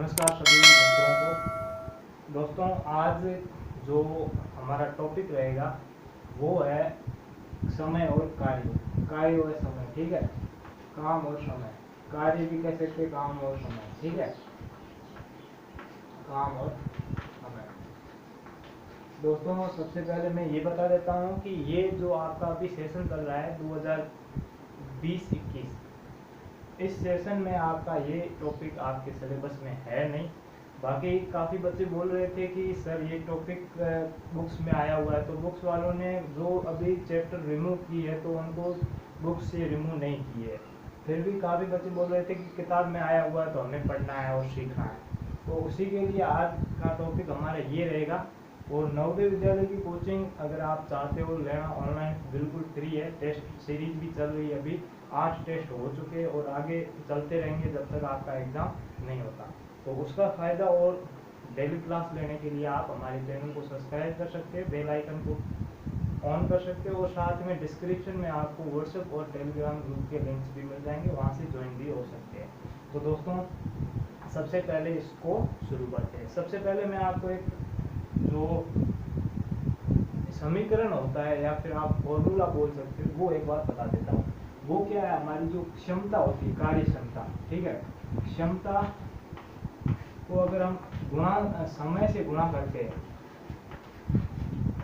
नमस्कार सभी मित्रों को। दोस्तों, आज जो हमारा टॉपिक रहेगा वो है समय और कार्य और समय। ठीक है, काम और समय, कार्य भी कह सकते, काम और समय। ठीक है, काम और समय। दोस्तों, सबसे पहले मैं ये बता देता हूँ कि ये जो आपका अभी सेशन चल रहा है 2020-21, इस सेशन में आपका ये टॉपिक आपके सिलेबस में है नहीं। बाकी काफ़ी बच्चे बोल रहे थे कि सर ये टॉपिक बुक्स में आया हुआ है, तो बुक्स वालों ने जो अभी चैप्टर रिमूव की है तो उनको बुक्स से रिमूव नहीं की है। फिर भी काफ़ी बच्चे बोल रहे थे कि किताब में आया हुआ है तो हमें पढ़ना है और सीखना है। तो उसी के लिए आज का टॉपिक हमारा ये रहेगा। और नवोदय विद्यालय की कोचिंग अगर आप चाहते हो लेना, ऑनलाइन बिल्कुल फ्री है। टेस्ट सीरीज भी चल रही है, अभी 8 टेस्ट हो चुके हैं और आगे चलते रहेंगे जब तक आपका एग्ज़ाम नहीं होता। तो उसका फ़ायदा और डेली क्लास लेने के लिए आप हमारे चैनल को सब्सक्राइब कर सकते हैं, बेल आइकन को ऑन कर सकते हो और साथ में डिस्क्रिप्शन में आपको व्हाट्सएप और टेलीग्राम ग्रुप के लिंक्स भी मिल जाएंगे, वहाँ से ज्वाइन भी हो सकते हैं। तो दोस्तों, सबसे पहले इसको शुरू करते हैं। सबसे पहले मैं आपको एक जो समीकरण होता है या फिर आप फॉर्मूला बोल सकते हो वो एक बार बता देता हूँ। वो क्या है, हमारी जो क्षमता होती है, कार्य क्षमता। ठीक है, क्षमता को अगर हम गुणा समय से गुणा करते हैं,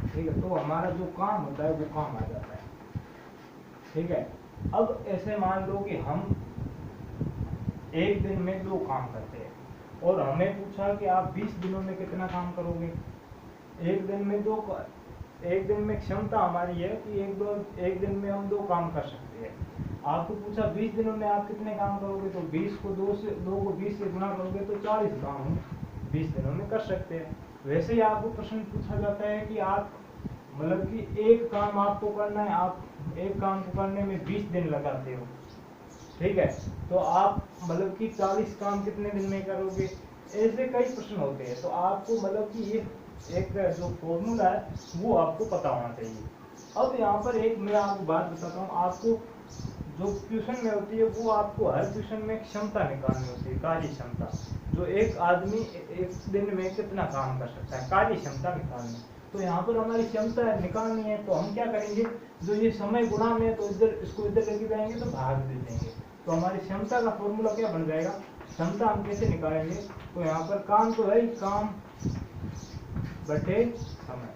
ठीक है, तो हमारा जो काम होता है वो काम आ जाता है। ठीक है, अब ऐसे मान लो कि हम एक दिन में 2 काम करते हैं और हमें पूछा कि आप 20 दिनों में कितना काम करोगे। एक दिन में क्षमता हमारी है कि एक दिन में हम 2 काम कर सकते हैं। आपको पूछा 20 दिनों में आप कितने काम करोगे, तो 20 को 2 को 20 से गुणा करोगे तो 40 काम हम 20 दिनों में कर सकते हैं। वैसे ही आपको प्रश्न पूछा जाता है कि आप मतलब कि एक काम आपको करना है, आप एक काम को करने में 20 दिन लगाते हो। ठीक है, तो आप मतलब कि 40 काम कितने दिन में करोगे। ऐसे कई प्रश्न होते हैं। तो आपको मतलब कि ये एक जो फॉर्मूला है वो आपको पता होना चाहिए। अब यहाँ पर एक मैं आपको बात बताता हूँ। आपको जो ट्यूशन में होती है वो आपको हर ट्यूशन में क्षमता निकालनी होती है, कार्य क्षमता। जो एक आदमी एक दिन में कितना काम कर सकता है, कार्य क्षमता निकालनी। तो यहाँ पर हमारी क्षमता निकालनी है, तो हम क्या करेंगे, जो ये समय गुणा में, तो इधर इसको इधर लेके जाएंगे तो भाग दे देंगे। तो हमारी क्षमता का फॉर्मूला क्या बन जाएगा, क्षमता हम कैसे निकालेंगे। तो यहाँ पर काम तो है ही, काम बटे समय,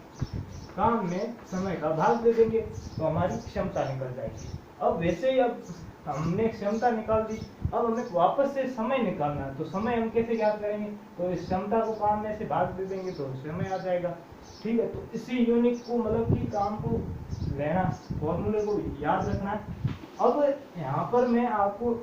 काम में समय का भाग दे देंगे तो हमारी क्षमता निकल जाएगी। अब वैसे ही अब हमने क्षमता निकाल दी, अब हमें वापस से समय निकालना है। तो समय हम कैसे ज्ञात करेंगे, तो इस क्षमता को काम में से भाग दे देंगे तो समय आ जाएगा। ठीक है, तो इसी यूनिट को मतलब कि काम को लेना, फॉर्मूले को याद रखना है। अब यहाँ पर मैं आपको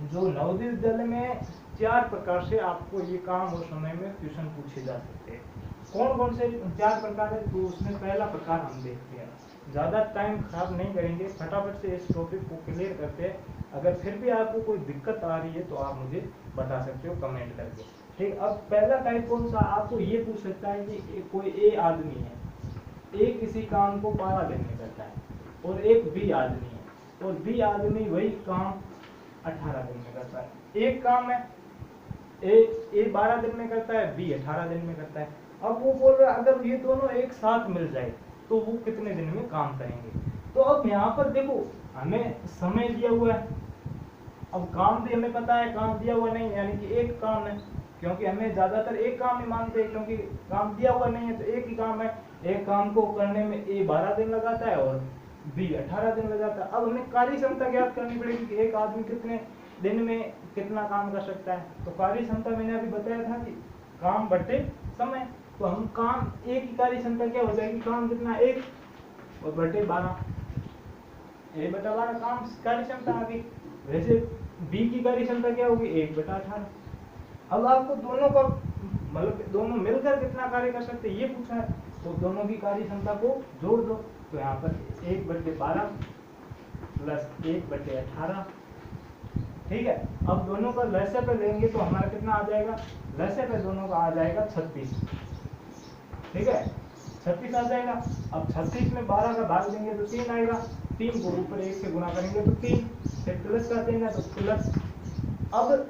जो नवोदय विद्यालय में 4 प्रकार से आपको ये काम और समय में क्वेश्चन पूछे जा सकते हैं। कौन कौन से 4 प्रकार है, तो उसमें पहला प्रकार हम देखते हैं। ज़्यादा टाइम खराब नहीं करेंगे, फटाफट से इस टॉपिक को क्लियर करते हैं। अगर फिर भी आपको कोई दिक्कत आ रही है तो आप मुझे बता सकते हो कमेंट करके। ठीक, अब पहला टाइप कौन सा, आपको ये पूछ सकता है कि कोई ए आदमी है, ए किसी काम को 12 दिन में करता है और एक बी आदमी है और बी आदमी वही काम 18 दिन में करता है। एक काम है, ए 12 दिन में करता है, बी 18 दिन में करता है। अब वो बोल रहा है अगर ये दोनों एक साथ मिल जाए तो वो कितने दिन में काम करेंगे। तो अब यहाँ पर देखो, हमें समय दिया हुआ है, अब काम भी हमें पता है, काम दिया हुआ नहीं, यानी कि एक काम है, क्योंकि हमें ज्यादातर एक काम ही मानते हैं, क्योंकि काम दिया हुआ नहीं है तो एक ही काम है। एक काम को करने में ए 12 दिन लगाता है और बी 18 दिन लगाता है। अब हमें कार्य क्षमता ज्ञात करनी पड़ेगी कि एक आदमी कितने दिन में कितना काम कर सकता है। तो कार्य क्षमता मैंने अभी बताया था कि काम बटे समय। तो हम काम, एक की कार्य क्षमता क्या हो जाएगी, काम कितना, एक और बटे 12, ए बटा 12 काम कार्य क्षमता आ गई। वैसे बी की कार्य क्षमता क्या होगी, 1/18। अब आपको दोनों का मतलब दोनों मिलकर कितना कार्य कर सकते हैं ये पूछा है, तो दोनों की कार्य क्षमता को जोड़ दो। तो यहाँ पर 1/12 प्लस 1/18। ठीक है, अब दोनों का लसाअ पे लेंगे तो हमारा कितना आ जाएगा, लसाअ पे दोनों का आ जाएगा 36। ठीक है, 36 आ जाएगा। अब 36 में 12 का भाग देंगे तो 3 आएगा, 3 को ऊपर 1 से गुणा करेंगे तो 3, फिर प्लस कर देंगे तो प्लस। अब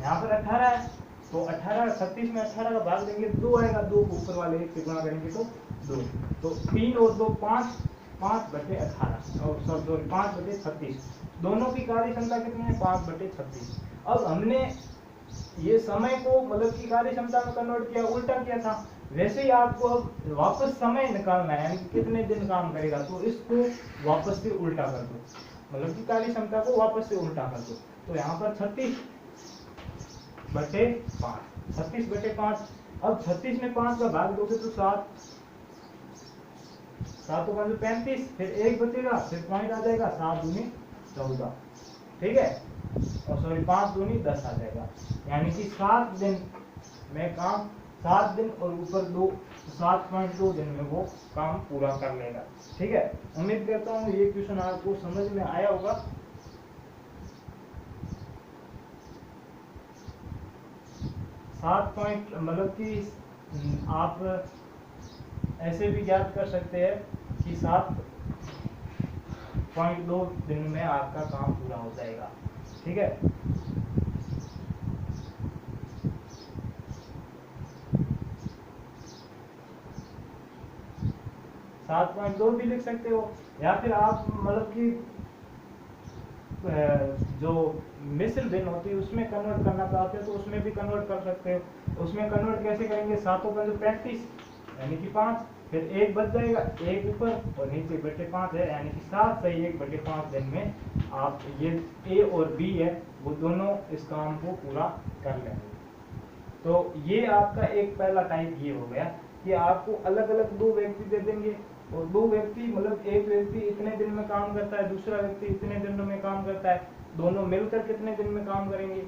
यहाँ पर 18 है तो 18 36 में 18 का भाग देंगे तो 2 आएगा, 2 को ऊपर वाले 1 से गुणा करेंगे तो 2, तो 3 और 2 5, 5/18 और सॉरी 5/36, दोनों की कार्य क्षमता कितनी है 5/36। अब हमने ये समय को मतलब की कार्य क्षमता में कन्वर्ट किया, उल्टा किया था, वैसे ही आपको अब वापस समय निकालना है यानी कितने दिन काम करेगा, तो इसको वापस से उल्टा कर दो, मतलब की कार्य क्षमता को वापस से उल्टा कर दो। तो यहाँ पर 36/5, 36/5। अब 36 में 5 का भाग दोगे तो 7, 7 को 35, फिर 1 बचेगा, फिर पॉइंट आ जाएगा, 7 दूनी 14, ठीक है, और सॉरी 5 दूनी 10 आ जाएगा, यानी कि 7 दिन में काम, 7 दिन और ऊपर 2, 7.2 दिन में वो काम पूरा कर लेगा। ठीक है, उम्मीद करता हूँ ये क्वेश्चन आपको समझ में आया होगा। मतलब कि आप ऐसे भी ज्ञात कर सकते हैं कि 7.2 दिन में आपका काम पूरा हो जाएगा। ठीक है, सात पॉइंट 2 भी लिख सकते हो, या फिर आप मतलब कि जो मिश्र दिन होती है उसमें कन्वर्ट करना चाहते हो तो उसमें भी कन्वर्ट कर सकते हो। उसमें कन्वर्ट कैसे करेंगे, 7 का जो 35 यानी कि 5, फिर 1 बच जाएगा, 1 ऊपर और नीचे बटे 5 है, यानी कि 7 से 1/5 दिन में आप ये ए और बी है वो दोनों इस काम को पूरा कर लेंगे। तो ये आपका एक पहला टाइप ये हो गया कि आपको अलग अलग 2 व्यक्ति दे देंगे और 2 व्यक्ति मतलब एक व्यक्ति इतने दिन में काम करता है, दूसरा व्यक्ति इतने दिन में काम करता है, दोनों मिलकर कितने दिन में काम करेंगे।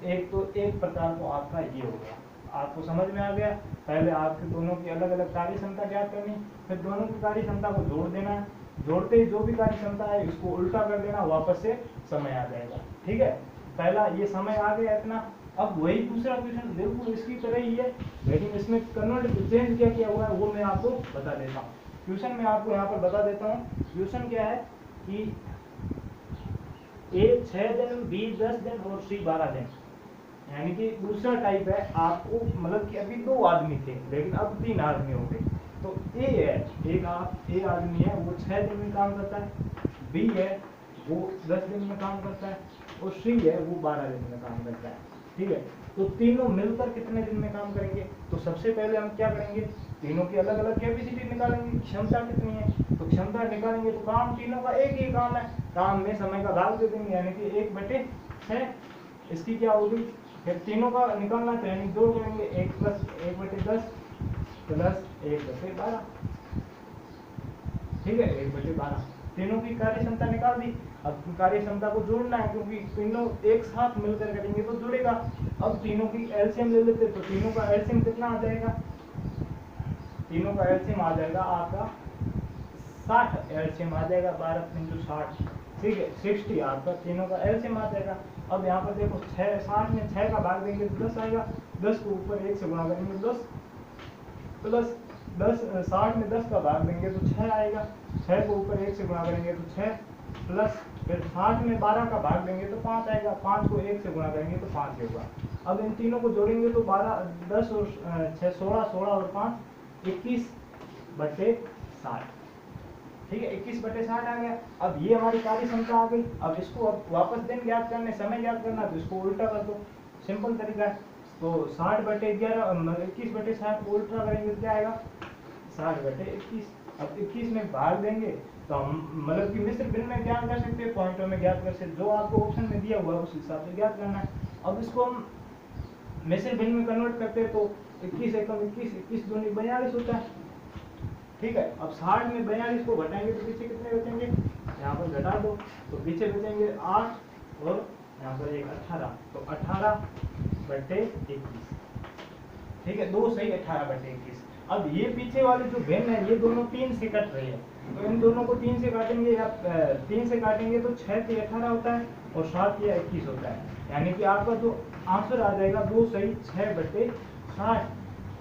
एक तो एक प्रकार को आपका ये हो गया, आपको समझ में आ गया। पहले आपके दोनों की अलग अलग कार्य क्षमता ज्ञात करनी, फिर दोनों की कार्य क्षमता को जोड़ देना है, जोड़ते ही जो भी कार्य क्षमता है इसको उल्टा कर देना, वापस से समय आ जाएगा। ठीक है, पहला ये समय आ गया इतना। अब वही दूसरा क्वेश्चन बिल्कुल इसकी तरह ही है, लेकिन इसमें कन्वर्ट चेंज क्या किया हुआ है वो मैं आपको बता देता हूँ। क्वेश्चन में आपको यहाँ पर बता देता हूँ। क्वेश्चन क्या है कि ए 6 दिन, बी 10 दिन और सी 12 दिन, यानी कि दूसरा टाइप है। आपको मतलब कि अभी 2 आदमी थे लेकिन अब 3 आदमी हो गए। तो ए है, ए आदमी है वो 6 दिन में काम करता है, बी है वो 10 दिन में काम करता है और सी है वो 12 दिन में काम करता है। ठीक है, तो तीनों मिलकर कितने दिन में काम करेंगे। तो सबसे पहले हम क्या करेंगे, तीनों की अलग अलग कैपेसिटी निकालेंगे, क्षमता कितनी है। तो क्षमता निकालेंगे तो काम तीनों का एक ही काम है, काम में समय का भाग दे देंगे, यानी कि 1/6 इसकी क्या होगी। फिर तीनों का निकालना तो यानी 2 करेंगे, 1 + 1/10 प्लस 1/12। ठीक है, 1/12 तीनों की कार्य क्षमता निकाल दी। अब कार्य क्षमता को जोड़ना है क्योंकि तीनों एक साथ मिलकर करेंगे तो जुड़ेगा। अब तीनों की एलसीएम ले लेते, तो तीनों का एलसीएम कितना आ जाएगा, तीनों का एलसीएम आ जाएगा आपका 60 एलसीएम आ जाएगा, 12 × 60। ठीक है, 60 आपका तीनों का एलसीएम आ जाएगा। अब यहाँ पर देखो 60 में 6 का भाग देंगे तो 10 आएगा, 10 को ऊपर 1 से गुणा करेंगे 10 प्लस 10, 60 में 10 का भाग देंगे तो 6 आएगा, 6 को ऊपर 1 से गुणा करेंगे तो 6 प्लस फिर 60 में 12 का भाग देंगे तो 5 आएगा, 5 को 1 से गुणा करेंगे तो 5 होगा। अब इन तीनों को जोड़ेंगे तो 12, 10 और 6 16, 16 और 5 21/60। ठीक है, 21/60 आ गया। अब ये हमारी कार्य क्षमता आ गई। अब इसको अब वापस दिन ज्ञात करने, समय ज्ञात करना, तो इसको उल्टा कर दो, सिंपल तरीका है। तो 60/11 21/60 को उल्टा करेंगे तो क्या आएगा 60/21। अब 21 में भाग देंगे तो हम मतलब कि मिश्र भिन्न में ज्ञात कर सकते हैं, पॉइंटों में ज्ञात कर सकते, जो आपको ऑप्शन में दिया हुआ है उस हिसाब से ज्ञात करना है। अब इसको हम मिश्र भिन्न में कन्वर्ट करते हैं तो 21 एकम 21, 21 दूनी 42 होता है। ठीक है, अब 60 में 42 को घटाएंगे तो पीछे कितने बचेंगे, यहाँ पर घटा दो तो पीछे बचेंगे 8 और यहाँ पर एक 18, तो 18/21। ठीक है, 2 सही 18/21। अब ये पीछे वाले जो भिन्न है ये दोनों 3 से कट रहे हैं, तो इन दोनों को 3 से काटेंगे या 3 से काटेंगे तो 6 × 18 होता है और 7 × 21 होता है, यानी कि आपका जो आंसर आ जाएगा 2 सही 6/60।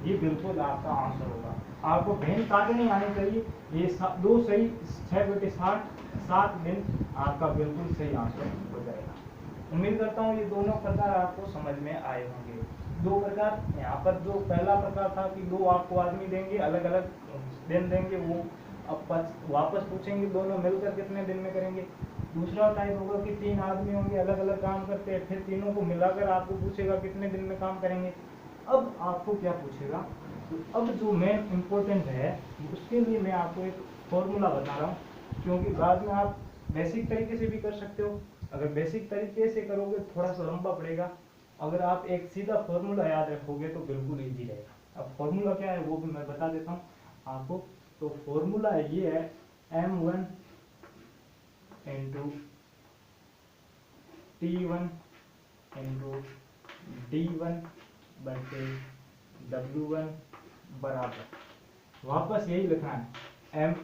ये बिल्कुल आपका आंसर होगा। आपको भिन्न काटनी आनी चाहिए। ये 2 सही 6/60, 7 दिन आपका बिल्कुल सही आंसर हो जाएगा। उम्मीद करता हूँ ये दोनों प्रकार आपको समझ में आए होंगे। दो प्रकार यहाँ पर, जो पहला प्रकार था कि दो आपको आदमी देंगे, अलग अलग दिन देंगे, वो अब वापस पूछेंगे दोनों मिलकर कितने दिन में करेंगे। दूसरा टाइप होगा कि तीन आदमी होंगे, अलग अलग काम करते हैं, फिर तीनों को मिलाकर आपको पूछेगा कितने दिन में काम करेंगे। अब आपको क्या पूछेगा, तो अब जो मेन इम्पोर्टेंट है उसके लिए मैं आपको एक फॉर्मूला बता रहा हूँ, क्योंकि बाद में आप बेसिक तरीके से भी कर सकते हो। अगर बेसिक तरीके से करोगे थोड़ा सा लंबा पड़ेगा, अगर आप एक सीधा फॉर्मूला याद रखोगे तो बिल्कुल इजी रहेगा। अब फॉर्मूला क्या है वो भी मैं बता देता हूँ आपको। तो फॉर्मूला ये है m1 into T1 into D1 बटे W1 बराबर, वापस यही लिखना है, m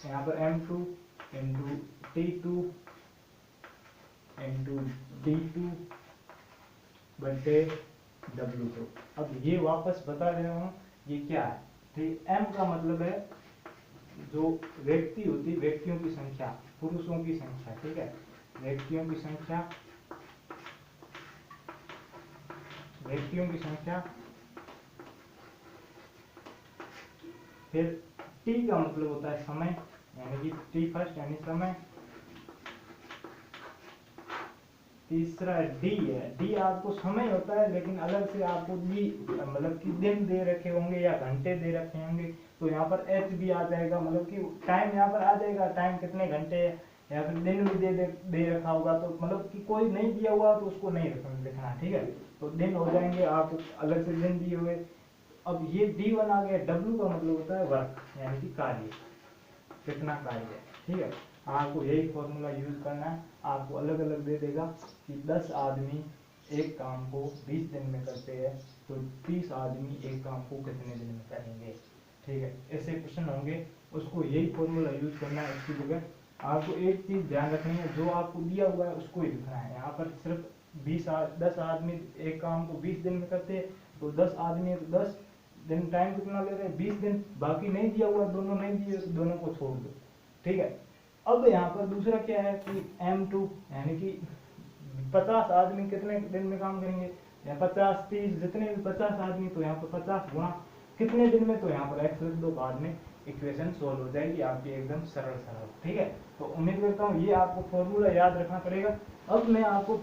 यहाँ पर m2 into T2 into D2 बटे W2। अब ये वापस बता दे रहा हूँ ये क्या है। ठीक, m का मतलब है जो व्यक्ति होती है, व्यक्तियों की संख्या, पुरुषों की संख्या, ठीक है, व्यक्तियों की संख्या, व्यक्तियों की संख्या। फिर t का मतलब होता है समय, यानी कि t फर्स्ट यानी समय। तीसरा d है, d आपको समय होता है लेकिन अलग से आपको d मतलब कि दिन दे रखे होंगे या घंटे दे रखे होंगे, तो यहाँ पर h भी आ जाएगा, मतलब कि टाइम यहाँ पर आ जाएगा, टाइम कितने घंटे है, या फिर दिन भी दे रखा होगा, तो मतलब कि कोई नहीं दिया हुआ तो उसको नहीं लिखना, ठीक है, तो दिन हो जाएंगे आपको अलग से दिन दिए हुए। अब ये D1 आ गया, W का मतलब होता है वर्क, यानी कि कार्य, कितना कार्य है, ठीक है। आपको यही फॉर्मूला यूज करना है, आपको अलग अलग दे देगा कि 10 आदमी एक काम को 20 दिन में करते हैं, तो 30 आदमी एक काम को कितने दिन में करेंगे, ठीक है। ऐसे क्वेश्चन होंगे, उसको यही फॉर्मूला यूज करना है। इसकी जगह आपको एक चीज ध्यान रखनी है, जो आपको दिया हुआ है उसको ही लिखना है। यहाँ पर सिर्फ 10 आदमी एक काम को 20 दिन में करते हैं, तो 10 आदमी 10 दिन, टाइम कितना ले रहे हैं 20 दिन, बाकी नहीं दिया हुआ, दोनों नहीं दिए तो दोनों को छोड़ दो, ठीक है। अब यहाँ पर दूसरा क्या है कि m2 यानी कि 50 आदमी कितने दिन में काम करेंगे, या 50 30 जितने भी 50 आदमी, तो यहाँ पर 50 गुणा कितने दिन में, तो यहाँ पर x लिख दो, बाद में इक्वेशन सोल्व हो जाएगी आपकी एकदम सरल सरल, ठीक है। तो उम्मीद करता हूँ ये आपको फॉर्मूला याद रखना पड़ेगा। अब मैं आपको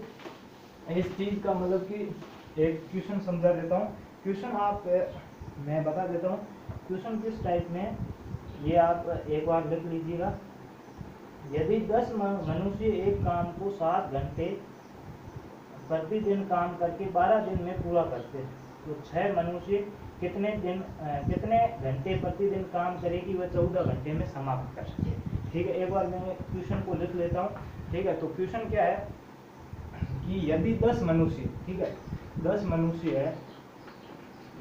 इस चीज का मतलब कि एक क्वेश्चन समझा देता हूँ। क्वेश्चन आप मैं बता देता हूँ क्वेश्चन किस टाइप में, ये आप एक बार लिख लीजिएगा। यदि 10 मनुष्य एक काम को 7 घंटे प्रतिदिन काम करके 12 दिन में पूरा करते हैं, तो 6 मनुष्य कितने घंटे प्रतिदिन काम करेगी वह 14 घंटे में समाप्त कर सके, ठीक है। एक बार मैं क्वेश्चन को लिख लेता हूँ, ठीक है। तो क्वेश्चन क्या है कि यदि 10 मनुष्य, ठीक है, 10 मनुष्य है,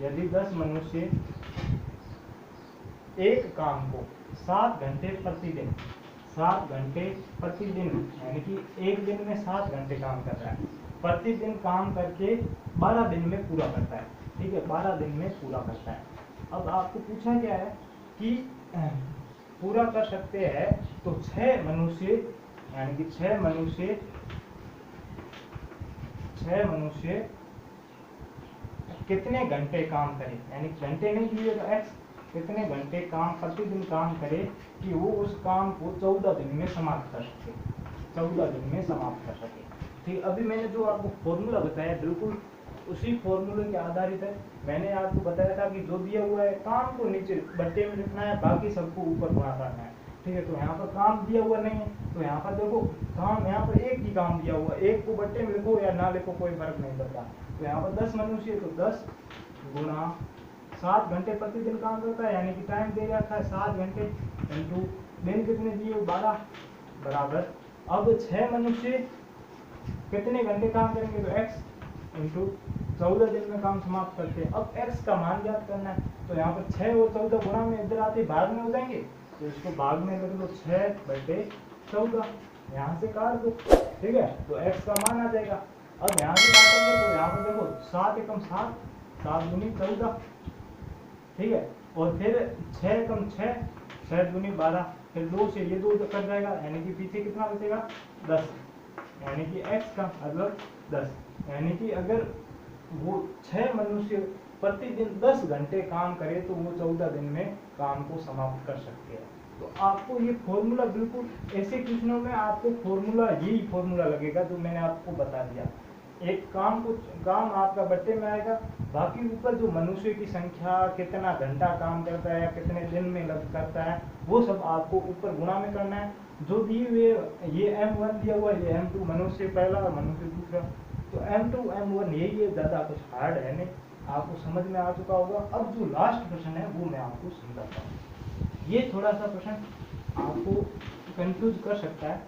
यदि 10 मनुष्य एक काम को 7 घंटे प्रतिदिन, 7 घंटे प्रतिदिन, यानी कि एक दिन में 7 घंटे काम कर रहा है, प्रतिदिन काम करके 12 दिन में पूरा करता है, ठीक है, 12 दिन में पूरा करता है। अब आपको पूछा क्या है कि पूरा कर सकते हैं, तो 6 मनुष्य, यानी कि 6 मनुष्य कितने घंटे काम करें, यानी घंटे नहीं दिए तो x, कितने घंटे काम प्रतिदिन काम करे कि वो उस काम को 14 दिन में समाप्त कर सके, 14 दिन में समाप्त कर सके, ठीक। अभी मैंने जो आपको फॉर्मूला बताया बिल्कुल उसी फॉर्मूले के आधारित है। मैंने आपको बताया था कि जो दिया हुआ है काम को नीचे बट्टे में लिखना है, बाकी सबको ऊपर गुणा करना है, ठीक है। तो यहाँ पर काम दिया हुआ नहीं है, तो यहाँ पर देखो काम, यहाँ पर एक ही काम दिया हुआ, एक को बट्टे में लिखो या ना लिखो कोई फर्क नहीं पड़ता। तो यहाँ पर 10 मनुष्य है, तो 10 गुणा 7 घंटे प्रतिदिन काम करता है, यानी कि टाइम दे रखा है 7 घंटे, इंटू दिन कितने दिए 12 बराबर। अब 6 मनुष्य कितने घंटे काम करेंगे, तो x इंटू 14 दिन में काम समाप्त करते हैं। अब x का मान ज्ञात करना है, तो यहाँ पर 6 और 14 गुणा में इधर आते भाग में हो जाएंगे, तो इसको भाग में लिख दो 6/14, यहाँ से काट दो, ठीक है, तो x का मान आ जाएगा। अब यहाँ से काटेंगे तो यहाँ पर देखो 7 एकम 7, 7 दूनी 14, ठीक है, और फिर 6 एकम 6, 6 दूनी 12, फिर 2 से ये 2 कट जाएगा, यानी कि पीछे कितना बचेगा 10, यानी कि x का मतलब 10, यानी कि अगर वो 6 मनुष्य प्रतिदिन 10 घंटे काम करे तो वो 14 दिन में काम को समाप्त कर सकते हैं। तो आपको ये फॉर्मूला बिल्कुल ऐसे क्वेश्चनों में आपको फॉर्मूला यही फॉर्मूला लगेगा जो मैंने आपको बता दिया। एक काम आपका बट्टे में आएगा, बाकी ऊपर जो मनुष्य की संख्या, कितना घंटा काम करता है या कितने दिन में लग करता है, वो सब आपको ऊपर गुणा में करना है। जो दिए हुए ये M1 दिया हुआ है, ये M2 मनुष्य पहला और मनुष्य दूसरा, तो M2 M1 यही है, ज़्यादा कुछ हार्ड है नहीं, आपको समझ में आ चुका होगा। अब जो लास्ट प्रश्न है वो मैं आपको समझाता हूँ। ये थोड़ा सा प्रश्न आपको कंफ्यूज कर सकता है,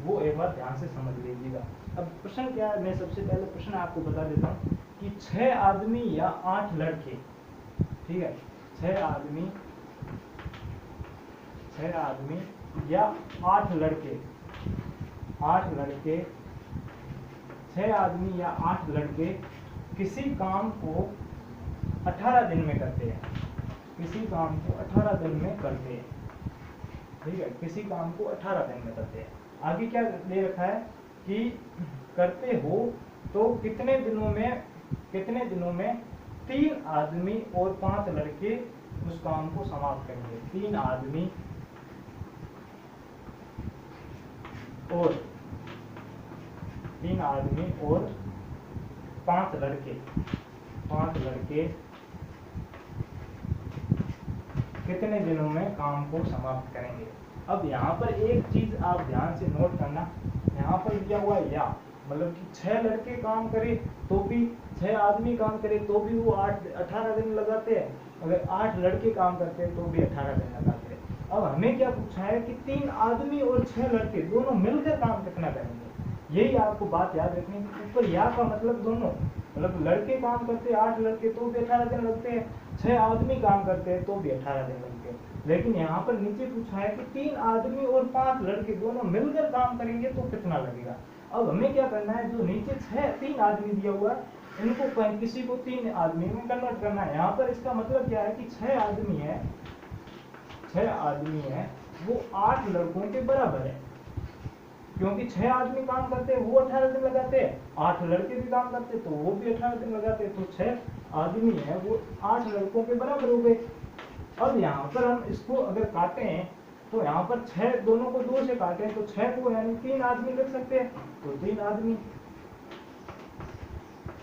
वो एक बार ध्यान से समझ लीजिएगा। अब प्रश्न क्या है, मैं सबसे पहले प्रश्न आपको बता देता हूँ कि 6 आदमी या 8 लड़के, ठीक है, 6 आदमी या 8 लड़के 6 आदमी या 8 लड़के किसी काम को 18 दिन में करते हैं, किसी काम को 18 दिन में करते हैं, ठीक है, किसी काम को 18 दिन में करते हैं। आगे क्या दे रखा है कि करते हो तो कितने दिनों में 3 आदमी और 5 लड़के उस काम को समाप्त करेंगे। 3 आदमी और 5 लड़के कितने दिनों में काम को समाप्त करेंगे। अब यहाँ पर एक चीज आप ध्यान से नोट करना, यहाँ पर दिया हुआ या मतलब कि 6 लड़के काम करे तो भी, 6 आदमी काम करे तो भी वो 18 दिन लगाते हैं, अगर 8 लड़के काम करते हैं तो भी 18 दिन लगाते हैं। अब हमें क्या पूछा है कि 3 आदमी और 6 लड़के दोनों मिलकर काम कितना करेंगे, यही आपको बात याद रखनी। ऊपर या का मतलब दोनों, मतलब लड़के काम करते हैं 8 लड़के तो भी 18 दिन लगते हैं, 6 आदमी काम करते हैं तो भी 18 दिन लगते हैं। लेकिन यहाँ पर नीचे पूछा है कि 3 आदमी और 5 लड़के दोनों मिलकर काम करेंगे तो कितना लगेगा। अब हमें क्या करना है, जो नीचे 3 आदमी दिया हुआ है इनको किसी को 3 आदमी में कन्वर्ट करना है। यहाँ पर इसका मतलब क्या है कि 6 आदमी है वो 8 लड़कों के बराबर है, क्योंकि 6 आदमी काम करते हैं वो 18 दिन लगाते हैं, 8 लड़के भी काम करते हैं तो वो भी 18 दिन लगाते हैं, तो 6 आदमी है वो 8 लड़कों के बराबर हो गए। अब यहाँ पर हम इसको अगर काटे हैं तो यहाँ पर 6 दोनों को 2 से काटे तो 6 को यानी 3 आदमी लिख सकते हैं, तो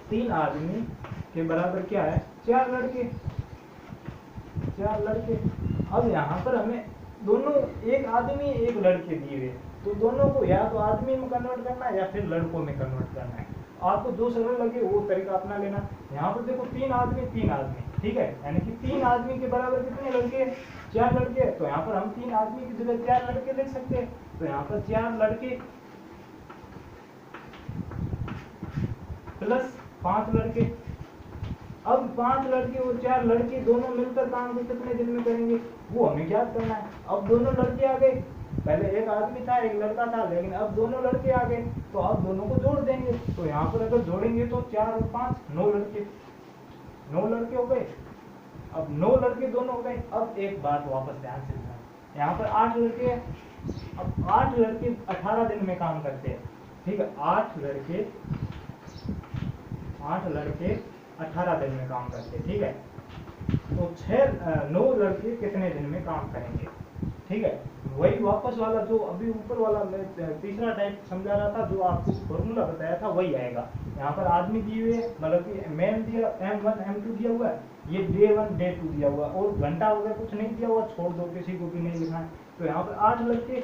3 आदमी के बराबर क्या है, 4 लड़के। अब यहाँ पर हमें दोनों, एक आदमी एक लड़के दिए हुए, तो दोनों को या तो आदमी में कन्वर्ट करना है या फिर लड़कों में कन्वर्ट करना है। आपको जो सरल लगे वो तरीका अपना लेना। यहाँ पर देखो 3 आदमी, ठीक है, यानी कि 3 आदमी के बराबर कितने लड़के, 4 लड़के, तो यहाँ पर हम 3 आदमी की जगह 4 लड़के लिख सकते हैं, तो यहाँ पर 4 लड़के प्लस 5 लड़के। अब 5 लड़के और 4 लड़के दोनों मिलकर काम को कितने दिन में करेंगे वो हमें ज्ञात करना है। अब दोनों लड़के आ गए, पहले एक आदमी था एक लड़का था, लेकिन अब दोनों लड़के आ गए तो अब दोनों को जोड़ देंगे, तो यहाँ पर अगर जोड़ेंगे तो 4 और 5 9 लड़के हो गए। अब 9 लड़के दोनों हो गए। अब एक बात वापस ध्यान से सुना, यहाँ पर 8 लड़के हैं, अब 8 लड़के 18 दिन में काम करते हैं, ठीक है, 8 लड़के 18 दिन में काम करते हैं, ठीक है, तो 9 लड़के कितने दिन में काम करेंगे, ठीक है। वही वापस वाला जो अभी ऊपर वाला मैं तीसरा टाइप समझा रहा था, जो आपको फॉर्मूला बताया था वही आएगा। यहाँ पर आदमी दिए हुए, मतलब कि मैन दिया M1 M2 दिया हुआ है, ये डे 1 डे 2 दिया हुआ है, और घंटा वगैरह कुछ नहीं दिया हुआ, छोड़ दो, किसी को भी नहीं लिखना है। तो यहाँ पर 8 लड़के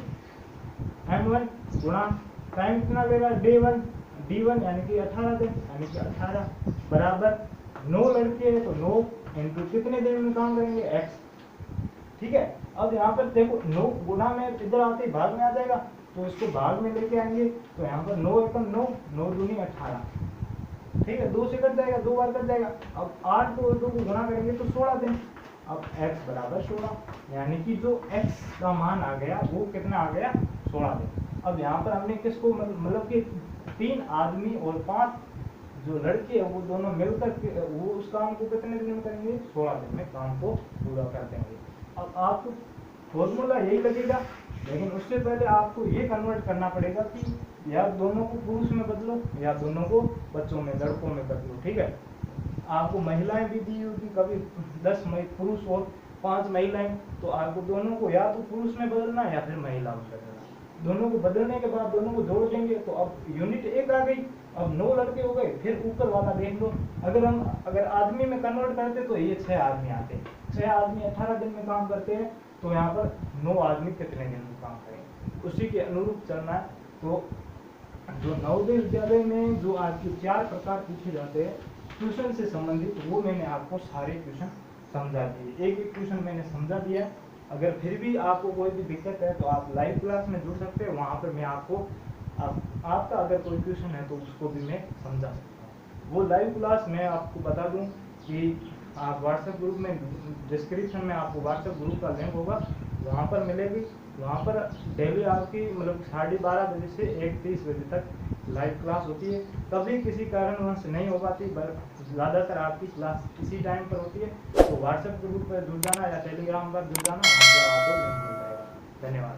M1 गुणा टाइम कितना लेगा डे 1 D1 यानी कि 18 दिन, यानी कि 18 बराबर 9 लड़के हैं तो 9 इंटू कितने दिन में काम करेंगे x, ठीक है। अब यहाँ पर देखो 9 गुना में इधर आते भाग में आ जाएगा, तो इसको भाग में लेके आएंगे, तो यहाँ पर 9 एकम 9, 9 दूनी 18, ठीक है, 2 से कट जाएगा, 2 बार कट जाएगा। अब 8 को 2 को गुना करेंगे तो 16 दिन। अब x बराबर 16, यानी कि जो x का मान आ गया वो कितना आ गया 16 दिन। अब यहाँ पर हमने किसको मतलब कि 3 आदमी और 5 जो लड़के हैं वो दोनों मिलकर वो उस काम को कितने दिन में करेंगे, 16 दिन में काम को पूरा कर देंगे। अब आपको फॉर्मूला यही लगेगा, लेकिन उससे पहले आपको ये कन्वर्ट करना पड़ेगा कि या दोनों को पुरुष में बदलो या दोनों को बच्चों में, लड़कों में बदलो, ठीक है। आपको महिलाएं भी दी होगी कभी 10 पुरुष और 5 महिलाएं, तो आपको दोनों को या तो पुरुष में बदलना या फिर महिला में बदलना। दोनों को बदलने के बाद दोनों को जोड़ देंगे तो अब यूनिट एक आ गई। अब 9 लड़के हो गए। फिर ऊपर वाला देख लो, अगर आदमी में कन्वर्ट करते तो ये 6 आदमी आते। 6 आदमी 18 दिन में काम करते हैं, तो यहाँ पर 9 आदमी कितने दिन में काम करेंगे, उसी के अनुरूप चलना है। तो जो नवोदय विद्यालय में जो आपके 4 प्रकार पूछे जाते हैं ट्यूशन से संबंधित, वो मैंने आपको सारे ट्यूशन समझा दिए, एक एक ट्यूशन मैंने समझा दिया। अगर फिर भी आपको कोई भी दिक्कत है तो आप लाइव क्लास में जुड़ सकते हैं, वहाँ पर मैं आपको आपका अगर कोई ट्यूशन है तो उसको भी मैं समझा सकता हूँ। वो लाइव क्लास मैं आपको बता दूँ कि आप व्हाट्सएप ग्रुप में, डिस्क्रिप्शन में आपको व्हाट्सएप ग्रुप का लिंक होगा, वहाँ पर मिलेगी। वहाँ पर डेली आपकी मतलब 12:30 बजे से 1:30 बजे तक लाइव क्लास होती है। कभी किसी कारणवश नहीं हो पाती, ज़्यादातर आपकी क्लास इसी टाइम पर होती है। तो व्हाट्सएप ग्रुप पर जुड़ जाना या टेलीग्राम पर जुड़ जाना, वहाँ पर आपको लिंक मिल जाएगा। धन्यवाद।